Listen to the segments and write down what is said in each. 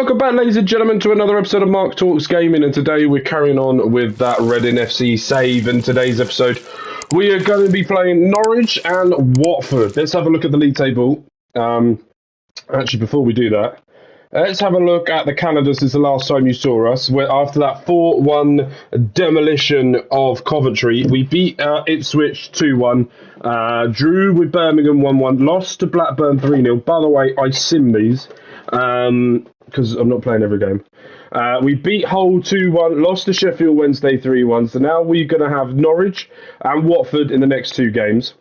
Welcome back, ladies and gentlemen, to another episode of Mark Talks Gaming, and today we're carrying on with that Reading FC save. In today's episode, we are going to be playing Norwich and Watford. Let's have a look at the league table. Actually, before we do that, let's have a look at the calendar since the last time you saw us. After that 4-1 demolition of Coventry, we beat Ipswich 2-1, drew with Birmingham 1-1, lost to Blackburn 3-0. By the way, I sim these because I'm not playing every game. We beat Hull 2-1, lost to Sheffield Wednesday 3-1. So now we're going to have Norwich and Watford in the next two games.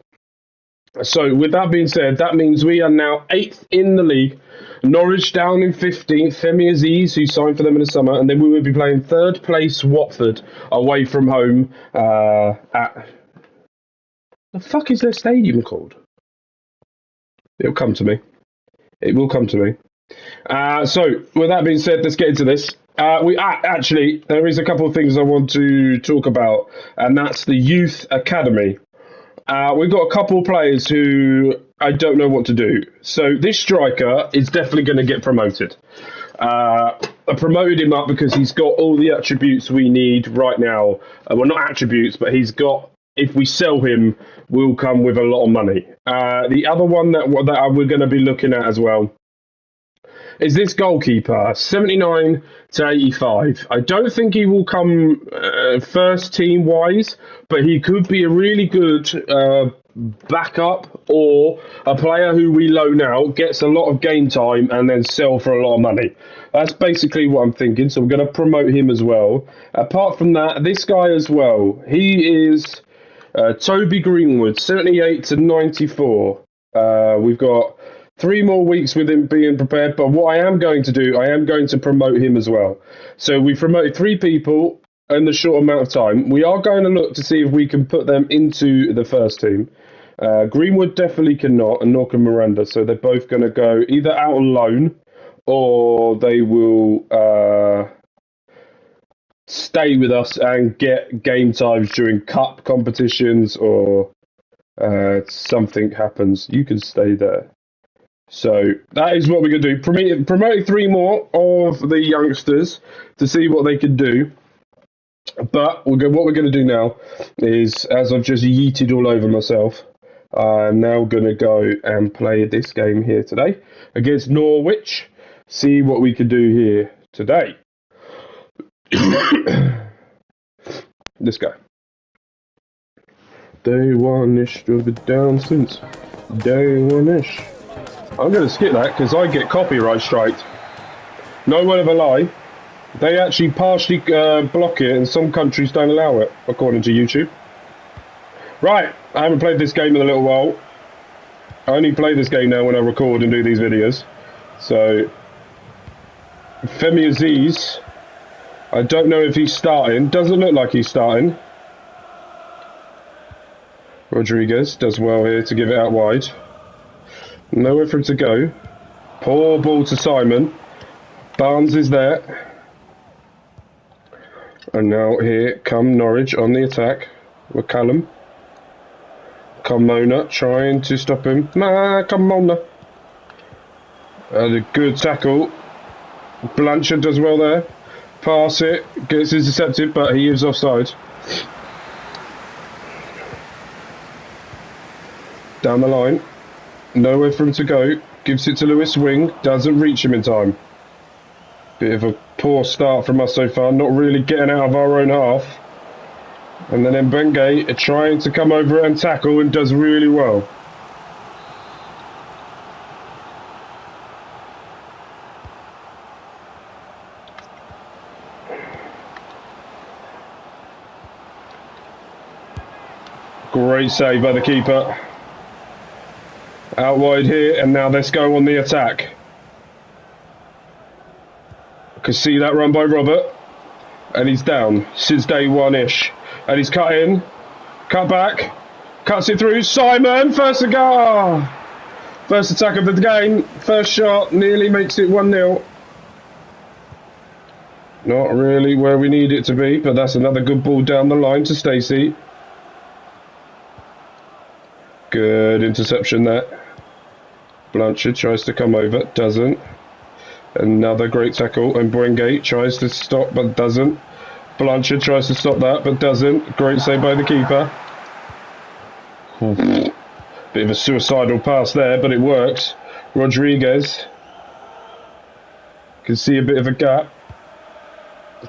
So with that being said, that means we are now 8th in the league. Norwich down in 15th. Femi Aziz, who signed for them in the summer. And then we will be playing third place Watford away from home at... The fuck is their stadium called? It'll come to me. It will come to me. So, with that being said, let's get into this. Actually, there is a couple of things I want to talk about, and that's the Youth Academy. We've got a couple of players who I don't know what to do. So, this striker is definitely going to get promoted. I promoted him up because he's got all the attributes we need right now. Well, not attributes, but he's got, if we sell him, will come with a lot of money. The other one that we're going to be looking at as well is this goalkeeper, 79 to 85. I don't think he will come first team wise, but he could be a really good backup or a player who we loan out, gets a lot of game time and then sell for a lot of money. That's basically what I'm thinking. So we're going to promote him as well. Apart from that, this guy as well, he is Toby Greenwood, 78 to 94. We've got 3 more weeks with him being prepared, but what I am going to do, I am going to promote him as well. So we promoted 3 people in the short amount of time. We are going to look to see if we can put them into the first team. Greenwood definitely cannot, and nor can Miranda. So they're both going to go either out on loan or they will stay with us and get game times during cup competitions or something happens. You can stay there. So that is what we're going to do. Promoting 3 more of the youngsters to see what they can do. But what we're going to do now is, as I've just yeeted all over myself, I'm now going to go and play this game here today against Norwich. See what we can do here today. This guy. Day one-ish, to be down since day one-ish. I'm going to skip that because I get copyright striked. No word of a lie. They actually partially block it and some countries don't allow it, according to YouTube. Right, I haven't played this game in a little while. I only play this game now when I record and do these videos. So, Femi Aziz, I don't know if he's starting. Doesn't look like he's starting. Rodriguez does well here to give it out wide. Nowhere for him to go. Poor ball to Simon. Barnes is there. And now here come Norwich on the attack with Callum. Carmona trying to stop him. Carmona. And a good tackle. Blanchard does well there. Pass it. Gets intercepted, but he is offside. Down the line. Nowhere for him to go. Gives it to Lewis Wing. Doesn't reach him in time. Bit of a poor start from us so far. Not really getting out of our own half. And then Mbenge trying to come over and tackle and does really well. Great save by the keeper. Out wide here, and now let's go on the attack. I can see that run by Robert, and he's down since day one-ish. And he's cut in, cut back, cuts it through. Simon, first attack of the game, first shot, nearly makes it 1-0. Not really where we need it to be, but that's another good ball down the line to Stacey. Good interception there. Blanchard tries to come over, doesn't. Another great tackle, and Boingate tries to stop but doesn't. Blanchard tries to stop that but doesn't. Great save by the keeper. Bit of a suicidal pass there, but it works. Rodriguez can see a bit of a gap.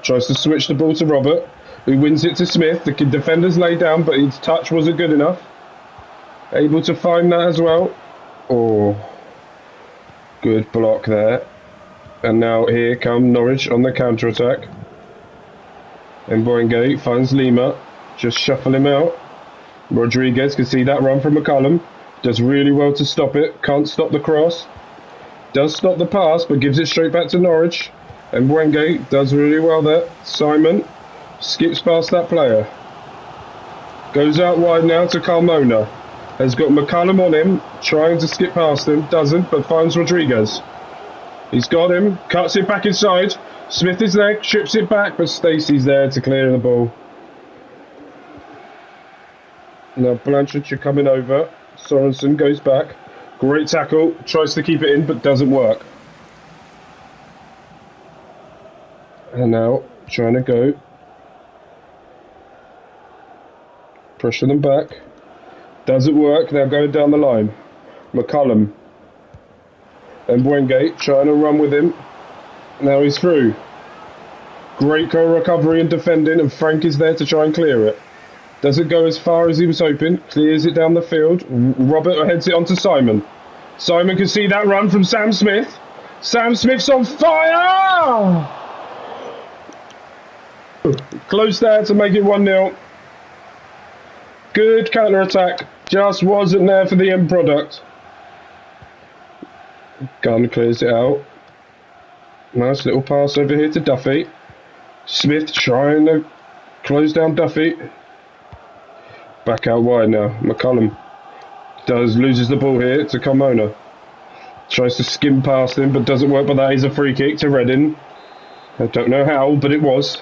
Tries to switch the ball to Robert, who wins it to Smith. The defender's laid down, but his touch wasn't good enough. Able to find that as well. Oh, good block there. And now here come Norwich on the counter-attack. And Boingate finds Lima. Just shuffle him out. Rodriguez can see that run from McCullum. Does really well to stop it. Can't stop the cross. Does stop the pass, but gives it straight back to Norwich. And Boingate does really well there. Simon skips past that player. Goes out wide now to Carmona. Has got McCullum on him. Trying to skip past him. Doesn't, but finds Rodriguez. He's got him. Cuts it back inside. Smith is there. Chips it back, but Stacey's there to clear the ball. Now Blanchard, you're coming over. Sorensen goes back. Great tackle. Tries to keep it in, but doesn't work. And now trying to go. Pressure them back. Doesn't work. Now going down the line. McCullum. And Boingate trying to run with him. Now he's through. Great goal recovery and defending, and Frank is there to try and clear it. Doesn't go as far as he was hoping. Clears it down the field. Robert heads it onto Simon. Simon can see that run from Sam Smith. Sam Smith's on fire! Close there to make it 1-0. Good counter-attack. Just wasn't there for the end product. Gunn clears it out. Nice little pass over here to Duffy. Smith trying to close down Duffy. Back out wide now. McCullum loses the ball here to Carmona. Tries to skim past him, but doesn't work. But that is a free kick to Reading. I don't know how, but it was.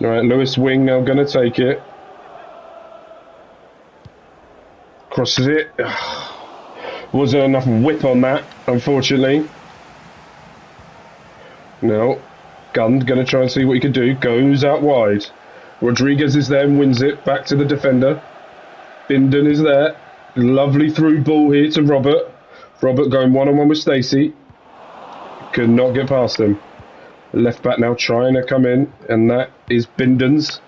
All right, Lewis Wing now going to take it. Crosses it. Wasn't enough whip on that, unfortunately. Now, Gunn going to try and see what he can do. Goes out wide. Rodriguez is there and wins it. Back to the defender. Bindon is there. Lovely through ball here to Robert. Robert going one-on-one with Stacey. Could not get past him. Left back now trying to come in, and that is Bindon's.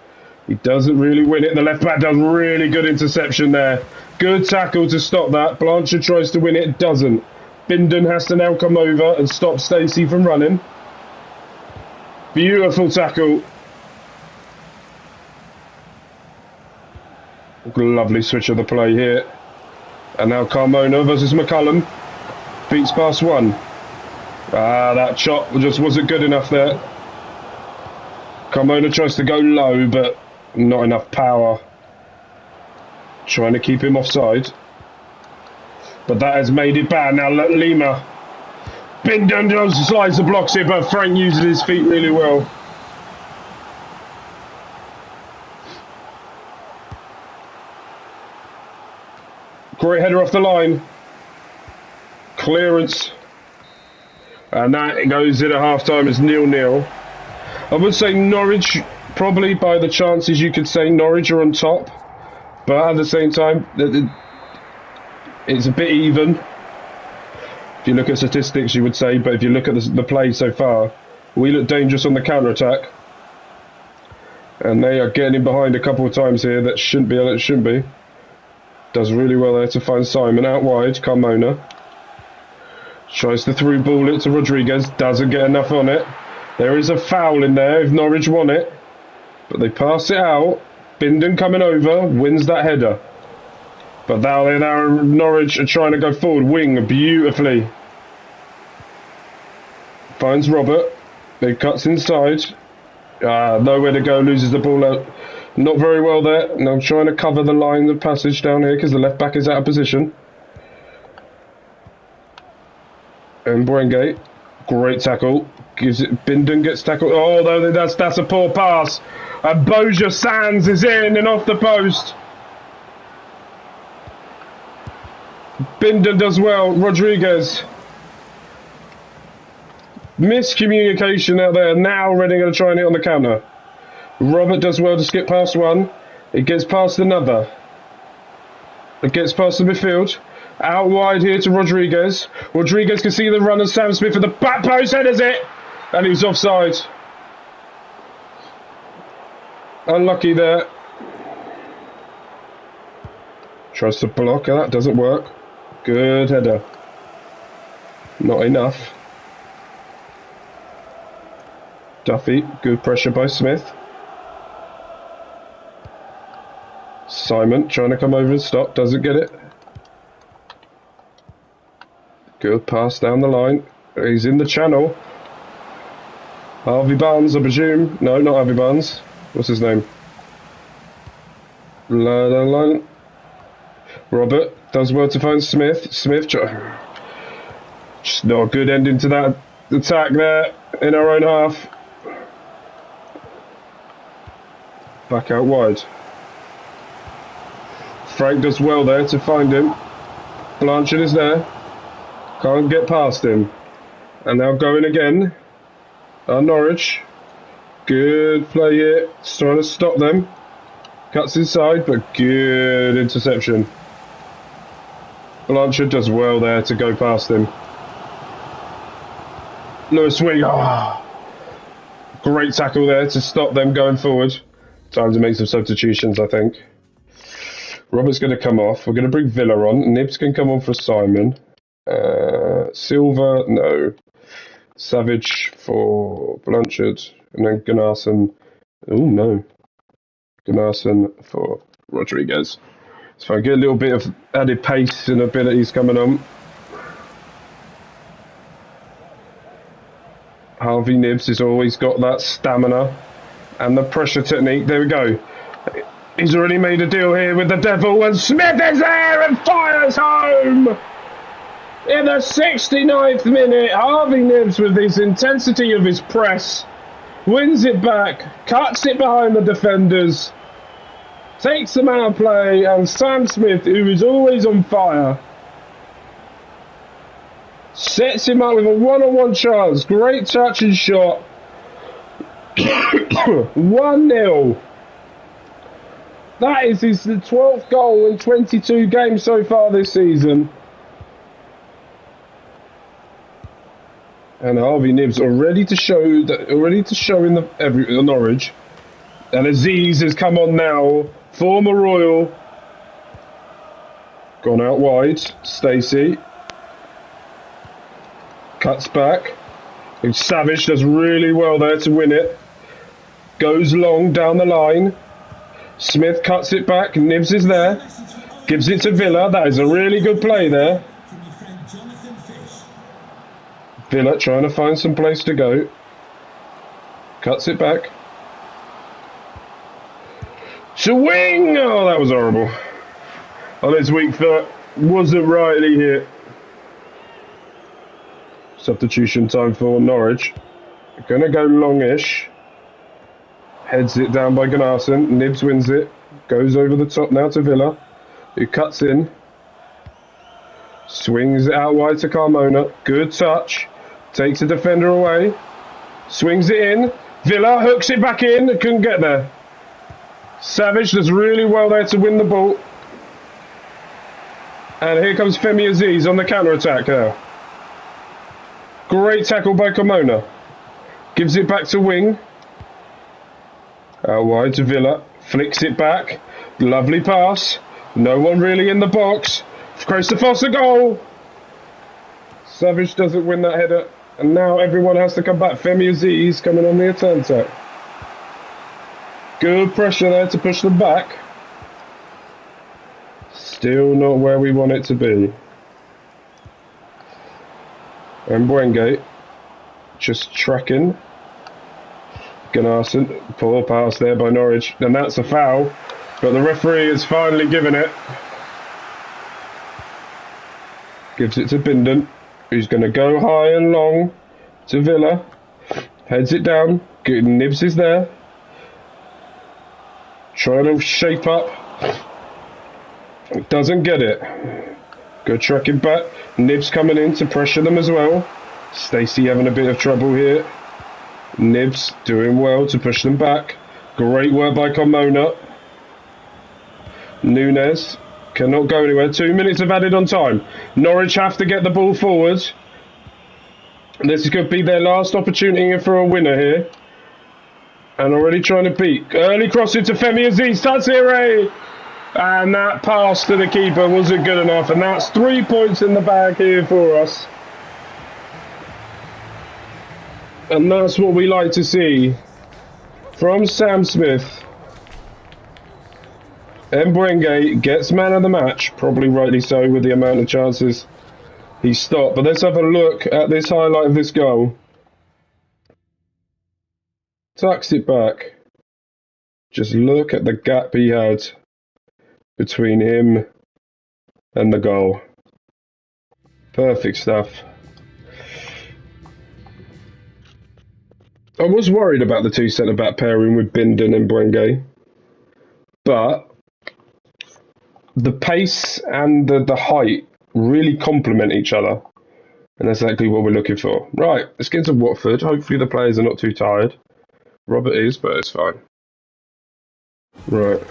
He doesn't really win it. The left back does really good interception there. Good tackle to stop that. Blanchard tries to win it, doesn't. Bindon has to now come over and stop Stacey from running. Beautiful tackle. Lovely switch of the play here. And now Carmona versus McCullum. Beats past one. That chop just wasn't good enough there. Carmona tries to go low, but not enough power. Trying to keep him offside. But that has made it bad. Now Lima. Bindon just slides the blocks here, but Frank uses his feet really well. Great header off the line. Clearance. And that goes in at half-time as 0-0. I would say Norwich, probably by the chances you could say Norwich are on top. But at the same time, it's a bit even. If you look at statistics, you would say, but if you look at the play so far, we look dangerous on the counter-attack. And they are getting in behind a couple of times here that shouldn't be. Does really well there to find Simon out wide. Carmona tries to through ball it to Rodriguez. Doesn't get enough on it. There is a foul in there if Norwich won it. But they pass it out. Bindon coming over. Wins that header. But now Norwich are trying to go forward. Wing beautifully. Finds Robert. He cuts inside. Nowhere to go. Loses the ball out. Not very well there. Now I'm trying to cover the line of passage down here because the left back is out of position. And Boingate, great tackle. Gives it. Bindon gets tackled. Oh, no, that's a poor pass. And Boja Sands is in and off the post. Bindon does well. Rodriguez. Miscommunication out there. Now Reading going to try and hit on the counter. Robert does well to skip past one. It gets past another. It gets past the midfield. Out wide here to Rodriguez. Rodriguez can see the runner. Sam Smith at the back post. Headers it. And he's offside. Unlucky there. Tries to block. That doesn't work. Good header. Not enough. Duffy. Good pressure by Smith. Simon trying to come over and stop. Doesn't get it. Good pass down the line. He's in the channel. Harvey Barnes, I presume. No, not Harvey Barnes. What's his name? Robert does well to find Smith. Smith, just not a good ending to that attack there in our own half. Back out wide. Frank does well there to find him. Blanchard is there. Can't get past him. And now going again. Norwich. Good play here. Just trying to stop them. Cuts inside, but good interception. Blanchard does well there to go past him. Lewis Wing. Oh, great tackle there to stop them going forward. Time to make some substitutions, I think. Robert's going to come off. We're going to bring Villa on. Nibs can come on for Simon. Silva, no. Savage for Blanchard. And then Gunnarsson. Oh, no. Gunnarsson for Rodriguez. So I get a little bit of added pace and abilities coming on. Harvey Nibs has always got that stamina and the pressure technique. There we go. He's already made a deal here with the devil, and Smith is there and fires home! In the 69th minute, Harvey Nibs, with his intensity of his press, wins it back, cuts it behind the defenders, takes them out of play, and Sam Smith, who is always on fire, sets him up with a one-on-one chance. Great touch and shot. 1-0. That is his 12th goal in 22 games so far this season. And Harvey Nibs already to show in the Norwich. And Aziz has come on now. Former Royal. Gone out wide. Stacey. Cuts back. And Savage does really well there to win it. Goes long down the line. Smith cuts it back. Nibs is there. Gives it to Villa. That is a really good play there. Villa trying to find some place to go. Cuts it back. Swing! Oh, that was horrible. On his weak foot. Wasn't rightly hit. Substitution time for Norwich. Gonna go longish. Heads it down by Gunnarsson. Nibs wins it. Goes over the top now to Villa, who cuts in. Swings it out wide to Carmona. Good touch. Takes the defender away. Swings it in. Villa hooks it back in. Couldn't get there. Savage does really well there to win the ball. And here comes Femi Aziz on the counter-attack now. Great tackle by Carmona. Gives it back to Wing. Out wide to Villa. Flicks it back. Lovely pass. No one really in the box. Christopher's a goal. Savage doesn't win that header. And now everyone has to come back. Femi Aziz coming on the attack. Good pressure there to push them back. Still not where we want it to be. And Mbwenge just tracking. Gunnarsson, poor pass there by Norwich, and that's a foul, but the referee has finally given it. Gives it to Bindon, who's going to go high and long to Villa. Heads it down. Nibs is there. Trying to shape up. Doesn't get it. Good tracking back. Nibs coming in to pressure them as well. Stacey having a bit of trouble here. Nibs doing well to push them back. Great work by Carmona. Nunes cannot go anywhere. 2 minutes have added on time. Norwich have to get the ball forward. This could be their last opportunity for a winner here. And already trying to beat. Early cross into Femi Aziz. Tatsire! And that pass to the keeper wasn't good enough. And that's 3 points in the bag here for us. And that's what we like to see from Sam Smith. Mbwenge gets man of the match, probably rightly so with the amount of chances he stopped. But let's have a look at this highlight of this goal. Tucks it back. Just look at the gap he had between him and the goal. Perfect stuff. I was worried about the two centre-back pairing with Bindon and Mbwenge, but the pace and the height really complement each other, and that's exactly what we're looking for. Right, let's get into Watford. Hopefully the players are not too tired. Robert is, but it's fine. Right.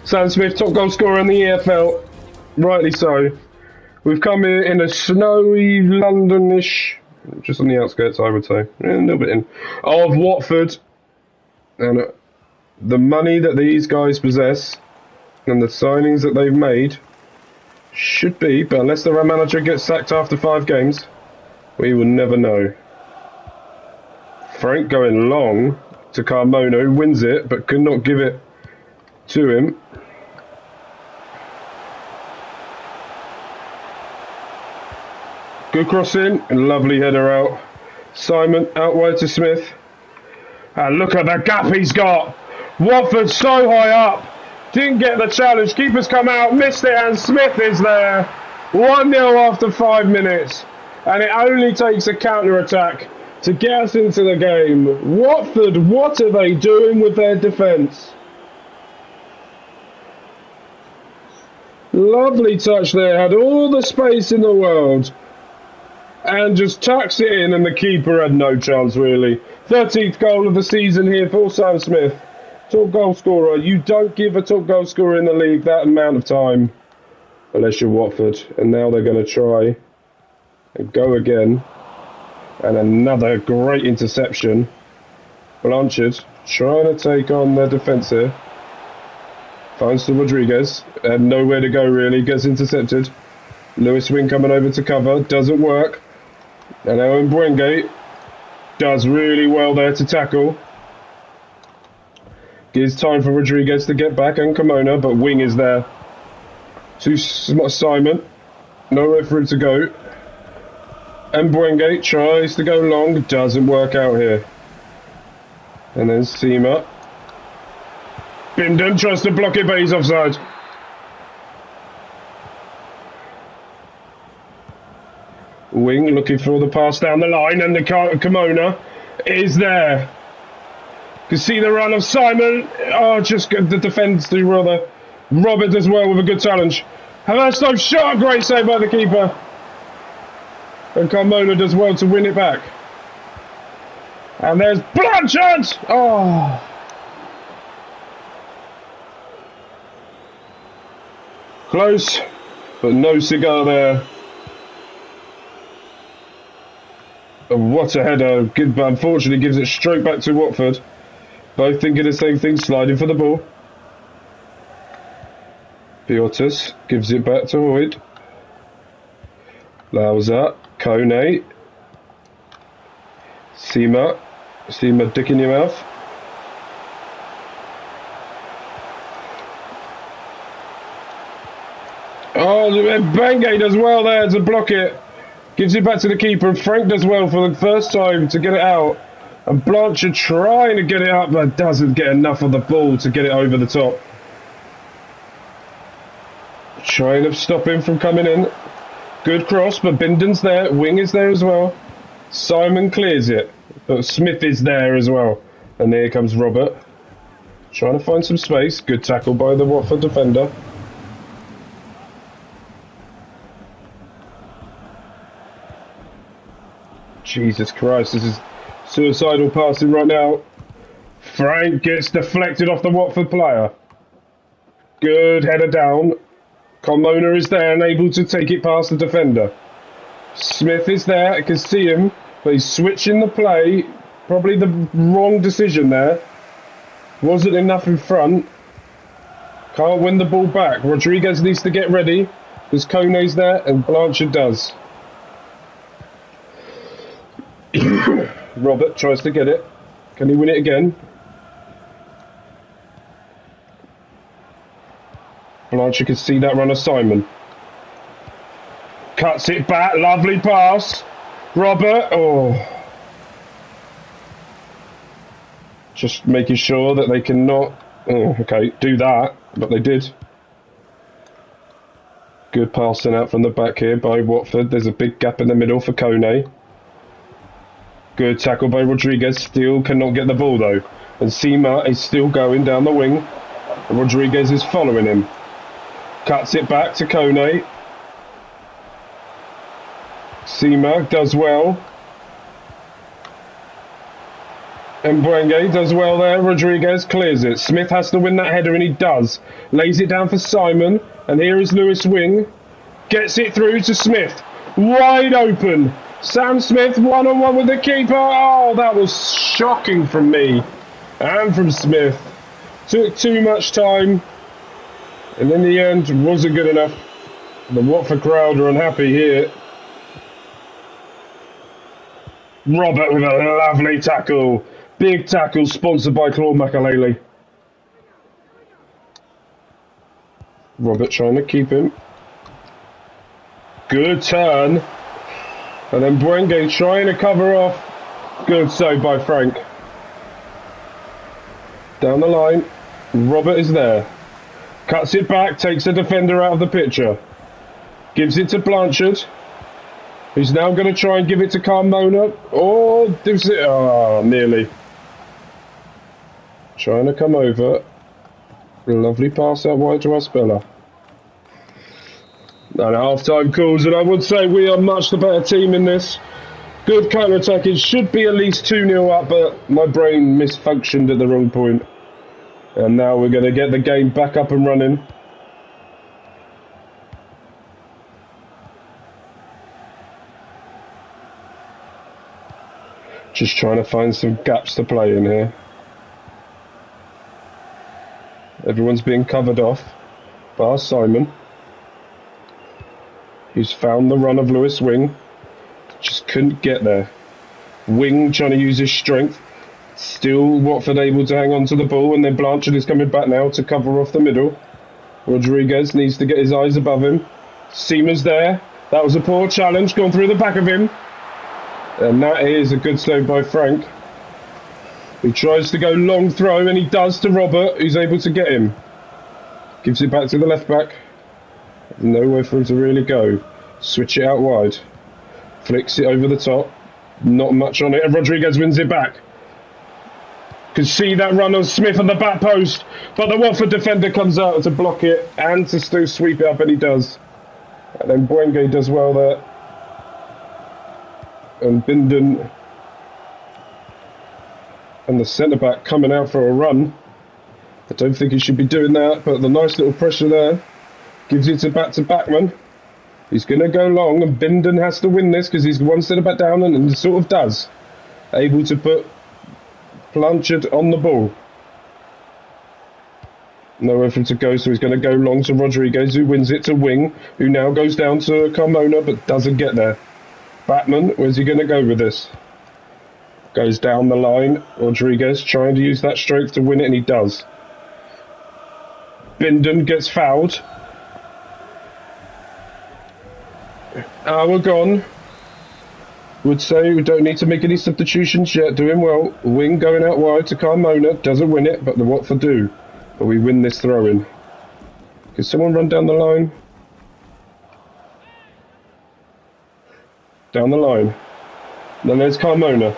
Sam Smith, top goal scorer in the EFL. Rightly so. We've come here in a snowy Londonish, just on the outskirts, I would say, a little bit in, of Watford. And the money that these guys possess and the signings that they've made should be, but unless the manager gets sacked after 5 games, we will never know. Frank going long to Carmona, who wins it, but could not give it to him. Good crossing, lovely header out. Simon out wide to Smith. And look at the gap he's got. Watford so high up. Didn't get the challenge. Keeper's come out, missed it, and Smith is there. 1-0 after 5 minutes. And it only takes a counter-attack to get us into the game. Watford, what are they doing with their defence? Lovely touch there. Had all the space in the world. And just tucks it in, and the keeper had no chance, really. 13th goal of the season here for Sam Smith. Top goal scorer. You don't give a top goal scorer in the league that amount of time. Unless you're Watford. And now they're going to try and go again. And another great interception. Blanchard trying to take on their defence here. Finds to Rodriguez. Had nowhere to go, really. Gets intercepted. Lewis Wing coming over to cover. Doesn't work. And now Mbwenge does really well there to tackle. Gives time for Rodriguez to get back and Carmona, but Wing is there. To Simon. Nowhere for him to go. Mbwenge tries to go long. Doesn't work out here. And then Seema. Bindon tries to block it, but he's offside. Wing looking for the pass down the line, and the Carmona is there. You can see the run of Simon. Oh, just the defence do rather. Robert as well with a good challenge. Haversto shot, great save by the keeper. And Carmona does well to win it back. And there's Blanchard! Oh. Close, but no cigar there. What a header. Good, but unfortunately gives it straight back to Watford. Both thinking the same thing, sliding for the ball. Piotis gives it back to Hoyt. Lauza, Kone. Seema dick in your mouth. Oh, Bangay does well there to block it. Gives it back to the keeper, and Frank does well for the first time to get it out. And Blanchard trying to get it up, but doesn't get enough of the ball to get it over the top. Trying to stop him from coming in. Good cross, but Bindon's there. Wing is there as well. Simon clears it, but Smith is there as well. And here comes Robert. Trying to find some space. Good tackle by the Watford defender. Jesus Christ, this is suicidal passing right now. Frank gets deflected off the Watford player. Good header down. Carmona is there and able to take it past the defender. Smith is there, I can see him, but he's switching the play. Probably the wrong decision there. Wasn't enough in front. Can't win the ball back. Rodriguez needs to get ready because Kone's there and Blanchard does. Robert tries to get it. Can he win it again? Blanchard can see that run of Simon. Cuts it back. Lovely pass. Robert. Oh. Just making sure that they cannot... Oh, okay, do that. But they did. Good passing out from the back here by Watford. There's a big gap in the middle for Kone. Good tackle by Rodriguez. Still cannot get the ball though. And Seema is still going down the wing. Rodriguez is following him. Cuts it back to Kone. Seema does well. And Mbwenge does well there. Rodriguez clears it. Smith has to win that header and he does. Lays it down for Simon. And here is Lewis Wing. Gets it through to Smith. Wide open. Sam Smith one-on-one with the keeper. Oh, that was shocking from me. And from Smith. Took too much time. And in the end, wasn't good enough. The Watford crowd are unhappy here. Robert with a lovely tackle. Big tackle sponsored by Claude Makalele. Robert trying to keep him. Good turn. And then Mbwenge trying to cover off. Good save by Frank. Down the line. Robert is there. Cuts it back, takes the defender out of the picture. Gives it to Blanchard. Who's now going to try and give it to Carmona. Oh, gives it. Oh, nearly. Trying to come over. Lovely pass out wide to Aspella. And half-time calls, and I would say we are much the better team in this. Good counter-attacking. Should be at least 2-0 up, but my brain misfunctioned at the wrong point. And now we're going to get the game back up and running. Just trying to find some gaps to play in here. Everyone's being covered off. Bar Simon. Who's found the run of Lewis Wing. Just couldn't get there. Wing trying to use his strength. Still Watford able to hang on to the ball, and then Blanchard is coming back now to cover off the middle. Rodriguez needs to get his eyes above him. Seema's there. That was a poor challenge, gone through the back of him. And that is a good save by Frank. He tries to go long throw, and he does to Robert, who's able to get him. Gives it back to the left back. Nowhere for him to really go. Switch it out wide. Flicks it over the top. Not much on it, and Rodriguez wins it back. Can see that run on Smith on the back post, but the Watford defender comes out to block it and to still sweep it up, and he does. And then Mbwenge does well there. And Bindon and the centre-back coming out for a run. I don't think he should be doing that, but the nice little pressure there. Gives it to Backman. He's going to go long, and Bindon has to win this because he's one centre-back down, and he sort of does. Able to put Blanchard on the ball. Nowhere for him to go, so he's going to go long to Rodriguez, who wins it to Wing, who now goes down to Carmona, but doesn't get there. Batman, where's he going to go with this? Goes down the line. Rodriguez trying to use that strength to win it, and he does. Bindon gets fouled. We're gone. Would say we don't need to make any substitutions yet. Doing well. Wing going out wide to Carmona. Doesn't win it, but the Watford do. But we win this throw-in. Can someone run down the line? Down the line. And then there's Carmona.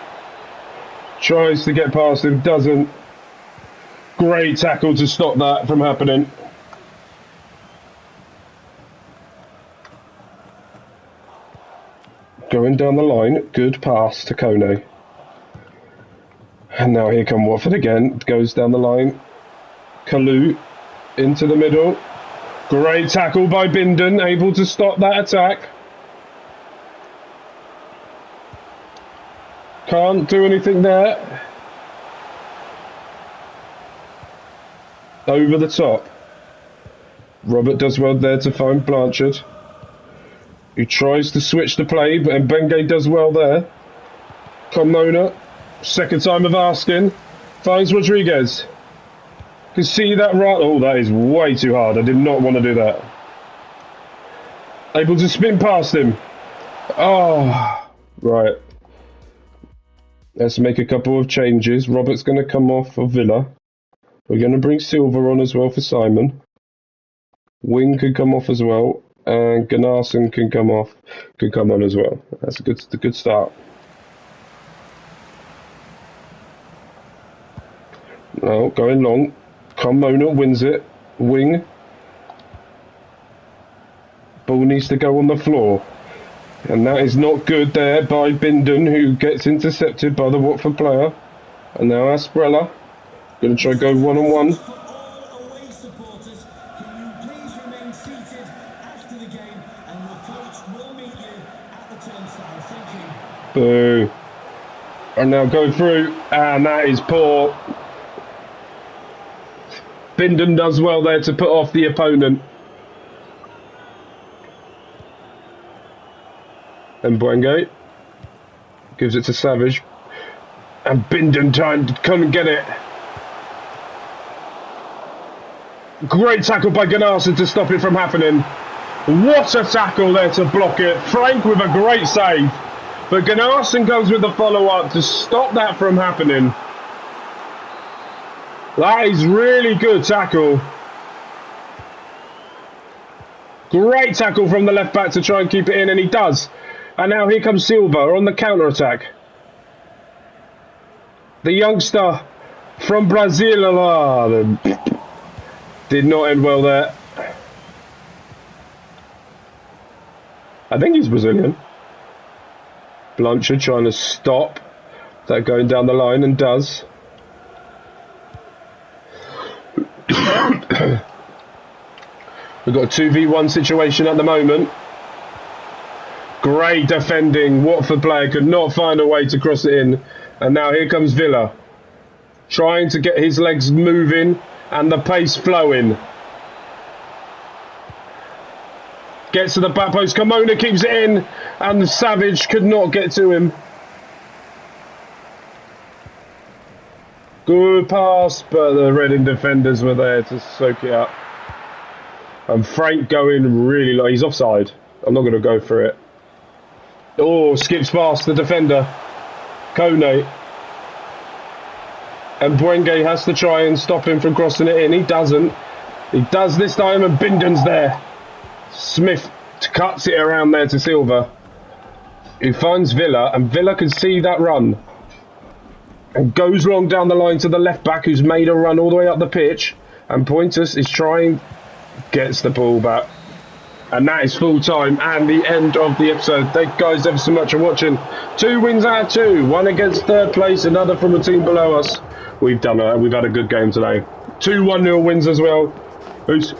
Tries to get past him. Doesn't. Great tackle to stop that from happening. Going down the line. Good pass to Kone. And now here come Watford again. Goes down the line. Kalu into the middle. Great tackle by Bindon. Able to stop that attack. Can't do anything there. Over the top. Robert does well there to find Blanchard. He tries to switch the play, but Mbenge does well there. Komona, second time of asking. Finds Rodriguez. Can see that right. Oh, that is way too hard. I did not want to do that. Able to spin past him. Oh, right. Let's make a couple of changes. Robert's going to come off for Villa. We're going to bring Silva on as well for Simon. Wing can come off as well. And Gunnarsson can come on as well. That's a good start. Now, going long. Komona wins it. Wing. Ball needs to go on the floor. And that is not good there by Bindon, who gets intercepted by the Watford player. And now Asprella. Going to try to go one-on-one. Boo. And now go through. And that is poor. Bindon does well there to put off the opponent. And Mbenge gives it to Savage. And Bindon couldn't get it. Great tackle by Gunnarsson to stop it from happening. What a tackle there to block it. Frank with a great save. But Gunnarsson goes with the follow-up to stop that from happening. That is really good tackle. Great tackle from the left back to try and keep it in, and he does. And now here comes Silva on the counter-attack. The youngster from Brazil. Did not end well there. I think he's Brazilian. Blanchard trying to stop that going down the line, and does. We've got a 2v1 situation at the moment. Great defending. Watford player could not find a way to cross it in. And now here comes Villa. Trying to get his legs moving and the pace flowing. Gets to the back post. Komona keeps it in. And Savage could not get to him. Good pass, but the Reading defenders were there to soak it up. And Frank going really low. He's offside. I'm not going to go for it. Oh, skips past the defender. Kone. And Mbenge has to try and stop him from crossing it in. He doesn't. He does this time, and Bindon's there. Smith cuts it around there to Silva. He finds Villa, and Villa can see that run. And goes long down the line to the left back, who's made a run all the way up the pitch. And Pointus is trying, gets the ball back. And that is full time and the end of the episode. Thank you guys ever so much for watching. 2 wins out of 2. One against third place, another from a team below us. We've done it. We've had a good game today. 2 1-0 wins as well. Peace.